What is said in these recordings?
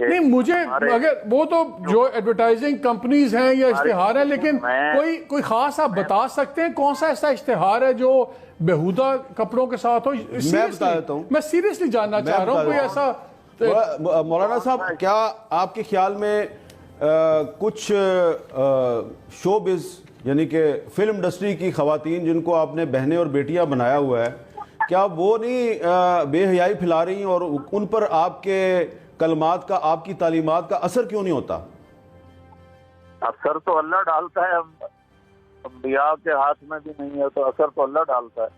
نہیں مجھے اگر وہ تو جو ایڈورٹائزنگ کمپنیز ہیں یا اشتہار ہیں، لیکن کوئی خاص آپ بتا سکتے ہیں کون سا ایسا اشتہار ہے جو بیہودہ کپڑوں کے ساتھ ہو؟ میں بتا دیتا ہوں، میں سیریسلی جاننا چاہ رہا ہوں کوئی ایسا۔ مولانا صاحب کیا آپ کے خیال میں کچھ شوبز یعنی کہ فلم انڈسٹری کی خواتین جن کو آپ نے بہنیں اور بیٹیاں بنایا ہوا ہے، کیا وہ نہیں بے حیائی پھیلا رہی ہیں اور ان پر آپ کے کلمات کا، آپ کی تعلیمات کا اثر کیوں نہیں ہوتا؟ اثر تو اللہ ڈالتا ہے، انبیاء کے ہاتھ میں بھی نہیں ہے تو اثر تو اللہ ڈالتا ہے۔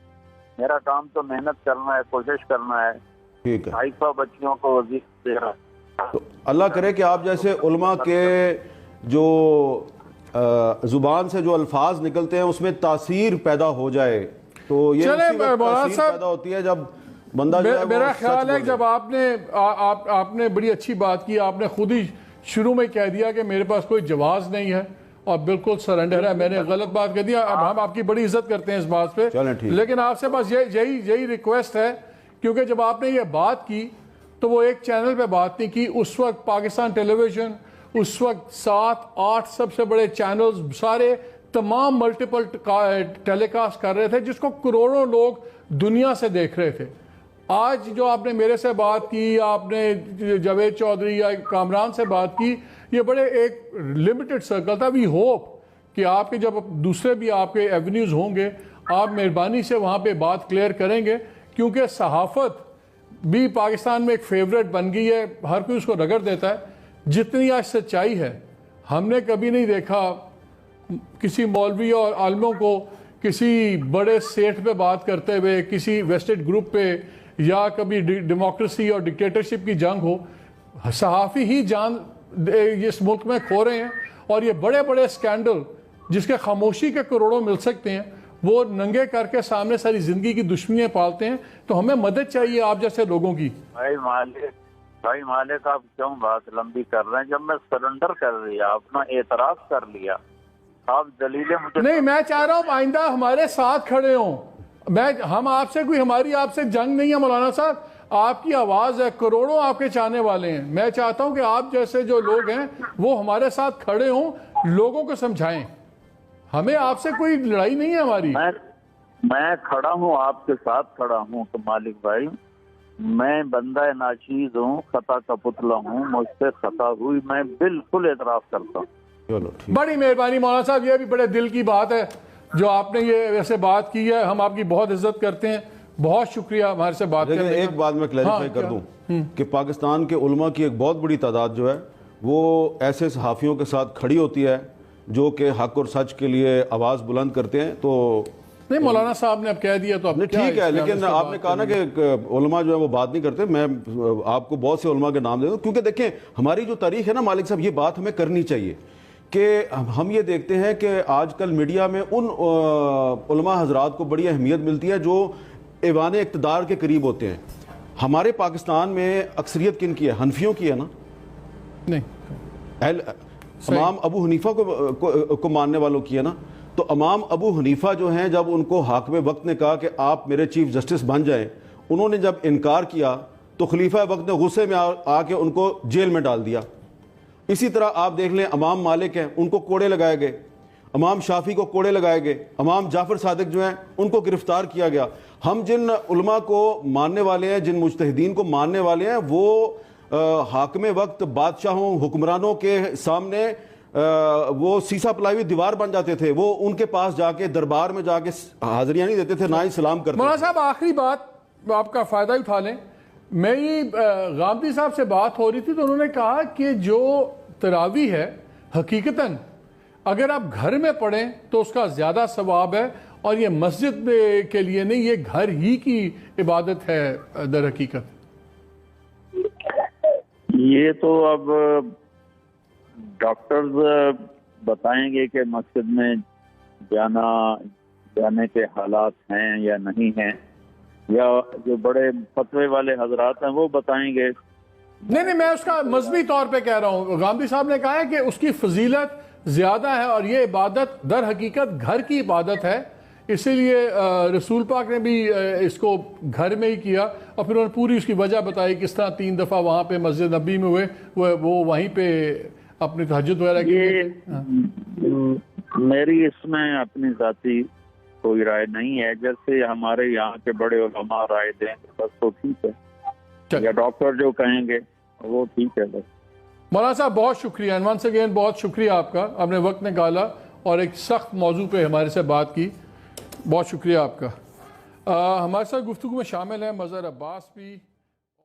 میرا کام تو محنت کرنا ہے، کوشش کرنا ہے، ٹھیک ہے، 250 بچیوں کو وظیفہ دے رہا ہے۔ تو اللہ کرے کہ آپ جیسے علماء کے جو زبان سے جو الفاظ نکلتے ہیں اس میں تاثیر پیدا ہو جائے، تو یہ اسی وقت تاثیر پیدا ہوتی ہے جب بندہ جو ہے میرا خیال ہے جب آپ نے بڑی اچھی بات کی، آپ نے خود ہی شروع میں کہہ دیا کہ میرے پاس کوئی جواز نہیں ہے اور بالکل سرنڈر ہے، میں نے غلط بات کہہ دیا۔ اب ہم آپ کی بڑی عزت کرتے ہیں اس بات پہ، لیکن آپ سے بس یہی ریکویسٹ ہے، کیونکہ جب آپ نے یہ بات کی تو وہ ایک چینل پہ بات نہیں کی، اس وقت پاکستان ٹیلی ویژن، اس وقت 7-8 سب سے بڑے چینلز سارے تمام ملٹیپل ٹیلی کاسٹ کر رہے تھے، جس کو کروڑوں لوگ دنیا سے دیکھ رہے تھے۔ آج جو آپ نے میرے سے بات کی، آپ نے جاوید چودھری یا کامران سے بات کی، یہ بڑے ایک لمیٹڈ سرکل تھا۔ وی ہوپ کہ آپ کے جب دوسرے بھی آپ کے ایونیوز ہوں گے، آپ مہربانی سے وہاں پہ بات کلیئر کریں گے، کیونکہ صحافت بھی پاکستان میں ایک فیوریٹ بن گئی ہے، ہر کوئی اس کو رگڑ دیتا ہے۔ جتنی آج سچائی ہے، ہم نے کبھی نہیں دیکھا کسی مولوی اور عالموں کو کسی بڑے سیٹ پہ بات کرتے ہوئے، کسی ویسٹڈ گروپ پہ، یا کبھی ڈیموکریسی اور ڈکٹیٹرشپ کی جنگ ہو۔ صحافی ہی جان اس ملک میں کھو رہے ہیں، اور یہ بڑے بڑے اسکینڈل جس کے خاموشی کے کروڑوں مل سکتے ہیں، وہ ننگے کر کے سامنے ساری زندگی کی دشمنیاں پالتے ہیں۔ تو ہمیں مدد چاہیے آپ جیسے لوگوں کی۔ بھائی مالک آپ کیوں بات لمبی کر رہے ہیں؟ جب میں سرنڈر کر لیا، اپنا اعتراف کر لیا، آپ دلیلیں مجھے نہیں، میں چاہ رہا ہوں آئندہ ہمارے ساتھ کھڑے ہوں۔ ہم آپ سے ہماری آپ سے جنگ نہیں ہے مولانا صاحب، آپ کی آواز ہے، کروڑوں آپ کے چاہنے والے ہیں۔ میں چاہتا ہوں کہ آپ جیسے جو لوگ ہیں وہ ہمارے ساتھ کھڑے ہوں، لوگوں کو سمجھائیں۔ ہمیں آپ سے کوئی لڑائی نہیں ہے ہماری۔ میں کھڑا ہوں، آپ کے ساتھ کھڑا ہوں تو مالک بھائی، میں بندہ ناچیز ہوں، خطا کا پتلا ہوں، مجھ سے خطا ہوئی، میں بالکل اعتراف کرتا ہوں۔ بڑی مہربانی مولانا صاحب، یہ بھی بڑے دل کی بات ہے جو آپ نے یہ ویسے بات کی ہے، ہم آپ کی بہت عزت کرتے ہیں، بہت شکریہ ہمارے سے بات کرنے کا۔ ایک بات میں کلیریفائی کر دوں کہ پاکستان کے علماء کی ایک بہت بڑی تعداد جو ہے وہ ایسے صحافیوں کے ساتھ کھڑی ہوتی ہے جو کہ حق اور سچ کے لیے آواز بلند کرتے ہیں۔ تو نہیں، مولانا صاحب نے اب کہہ دیا تو اب ٹھیک ہے، لیکن آپ نے کہا نا کہ علماء جو ہے وہ بات نہیں کرتے۔ میں آپ کو بہت سے علماء کے نام دے دوں، کیونکہ دیکھیں ہماری جو تاریخ ہے نا مالک صاحب، یہ بات ہمیں کرنی چاہیے کہ ہم یہ دیکھتے ہیں کہ آج کل میڈیا میں ان علماء حضرات کو بڑی اہمیت ملتی ہے جو ایوان اقتدار کے قریب ہوتے ہیں۔ ہمارے پاکستان میں اکثریت کن کی ہے؟ حنفیوں کی ہے نا؟ نہیں، امام ابو حنیفہ کو ماننے والوں کی ہے نا؟ تو امام ابو حنیفہ جو ہیں، جب ان کو حاکم وقت نے کہا کہ آپ میرے چیف جسٹس بن جائیں، انہوں نے جب انکار کیا تو خلیفہ وقت نے غصے میں آ کے ان کو جیل میں ڈال دیا۔ اسی طرح آپ دیکھ لیں امام مالک ہیں، ان کو کوڑے لگائے گئے، امام شافعی کو کوڑے لگائے گئے، امام جعفر صادق جو ہیں ان کو گرفتار کیا گیا۔ ہم جن علماء کو ماننے والے ہیں، جن مجتہدین کو ماننے والے ہیں، وہ حاکم وقت بادشاہوں حکمرانوں کے سامنے وہ سیسا پلائی ہوئی دیوار بن جاتے تھے، وہ ان کے پاس جا کے دربار میں جا کے حاضریاں نہیں دیتے تھے، نہ ہی سلام کرتے تھے۔ مولانا صاحب آخری بات آپ کا فائدہ اٹھا لیں، میری غامدی صاحب سے بات ہو رہی تھی تو انہوں نے کہا کہ جو تراویح ہے حقیقتاً اگر آپ گھر میں پڑھیں تو اس کا زیادہ ثواب ہے، اور یہ مسجد کے لیے نہیں، یہ گھر ہی کی عبادت ہے در حقیقت۔ یہ تو اب ڈاکٹرز بتائیں گے کہ مسجد میں جانے کے حالات ہیں یا نہیں ہیں، یا جو بڑے فتوے والے حضرات ہیں وہ بتائیں گے۔ نہیں، میں اس کا مذہبی طور پہ کہہ رہا ہوں۔ غامدی صاحب نے کہا ہے کہ اس کی فضیلت زیادہ ہے، اور یہ عبادت در حقیقت گھر کی عبادت ہے۔ اسی لیے رسول پاک نے بھی اس کو گھر میں ہی کیا، اور پھر انہوں نے پوری اس کی وجہ بتائی کس طرح 3 دفعہ وہاں پہ مسجد نبی میں ہوئے، وہ وہیں پہ اپنی تہجد وغیرہ کی. میری اس میں اپنی ذاتی کوئی رائے نہیں ہے، جیسے ہمارے یہاں کے بڑے علماء رائے دیں بس تو ٹھیک ہے، یا ڈاکٹر جو کہیں گے وہ ٹھیک ہے بس. مولانا صاحب بہت شکریہ، ونس اگین بہت شکریہ آپ کا، آپ نے وقت نکالا اور ایک سخت موضوع پہ ہمارے سے بات کی، بہت شکریہ آپ کا. ہمارے ساتھ گفتگو میں شامل ہیں مظہر عباس بھی.